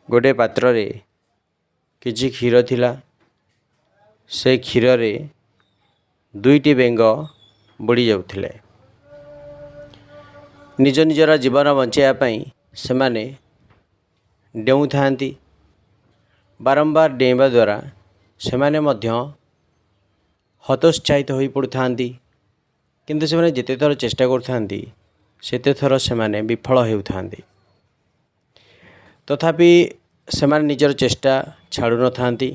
गोटे पात्र रे किछि क्षीर थिला। से क्षीर रे दुईटी बेंग बुड़ी जाउथिले। निज निजर जीवन बंचाइया पई सेमाने डेउ थांती। बारंबार डेइबा द्वारा सेमाने मध्य हतोत्साहित होई पड़ुथांती। किंतु सेमाने जेते थर चेष्टा करथांती सेते थर सेमाने विफल हेउथांती। तथापि सेमाने निजर चेष्टा छाड़ू न थांती।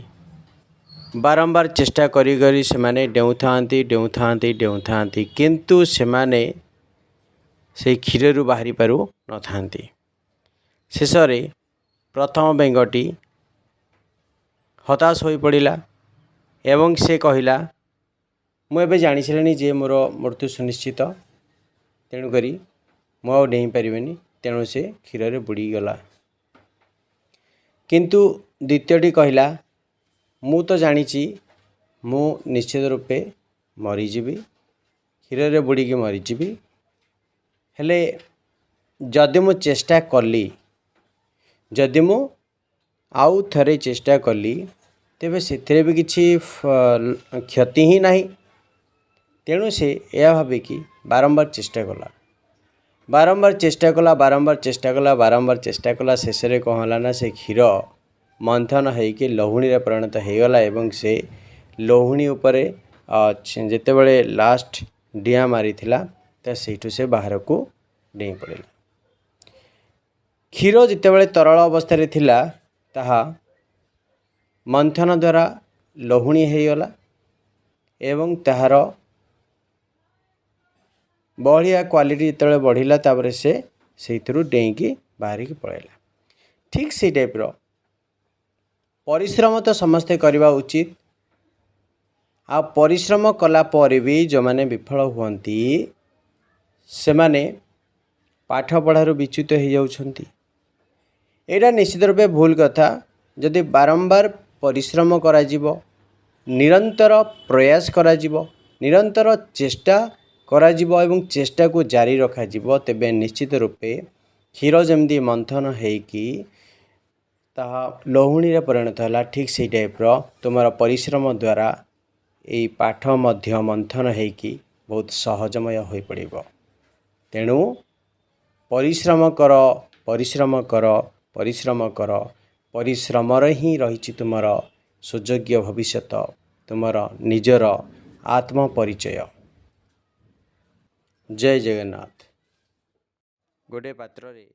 बारंबार चेष्टा करी करी सेमाने डेउथांती किंतु सेमाने से क्षीररू बाहरी पारु न थांती। शेषरे प्रथम बेंगटी हताश होई पड़िला एवं से कहिला मु एबे जानि सारिणी जे मोर मृत्यु सुनिश्चित, तेणुकरी मु आ डेई पारिबेनी। तेणु से क्षीर रे बुड़ी गला। किंतु द्वितीयटी कहिला मु तो जानिची मु निश्चित रूपे मरीजीवी, क्षीर रे बुड़ी की मरीजीवी। हेले जदि मु चेष्टा कली, जदि मु आउ थरे चेष्टा कली तेबे सेथिरे भी किछि क्षति ही नहीं। तेणु से यह भाविकी बारंबार चेष्टा कला, बारंबार चेष्टा कला। शेष रे कौन होला ना से क्षीर मंथन होइके लहुणी रे परिणत होगला एवं से लहुणी उपरे जेतेबेले लास्ट डिया मारी थिला त सेठू से बाहर को डेई पड़िला। क्षीर जेतेबेले तरल अवस्था रे थिला ताहा मंथन द्वारा लहुणी होगला एवं ताहार बढ़िया क्वालिटी जिते बढ़िला तापर से डेईकी बाहर की पड़ेगा। ठीक से टाइप परिश्रम तो समस्ते करवा उचित। आ परिश्रम कला पर भी जो माने विफल हुअंती से माने पाठ पढ़ारू विच्युत हो जाउछंती। एटा निश्चित रूपे भूल कथा। जदि बारंबार परिश्रम करा जिवो, निरंतर प्रयास करा जिवो, निरंतर चेष्टा करा जिवो एवं चेष्टा को जारी रखा जिवो, तेबे निश्चित रूपे क्षीर जमदी मंथन हेकी ताहा लहुणी रे परिणत होला। ठीक से टाइप तुमर परिश्रम द्वारा यही पाठ मध्य मंथन हेकी बहुत सहजमय हो पड़िबो। तेणु परिश्रम कर, परिश्रम कर, परिश्रम कर। परिश्रम ही रही तुमर सुयोग्य भविष्यत, तुमर निजर आत्म परिचय। जय जगन्नाथ। गोटे पात्र रे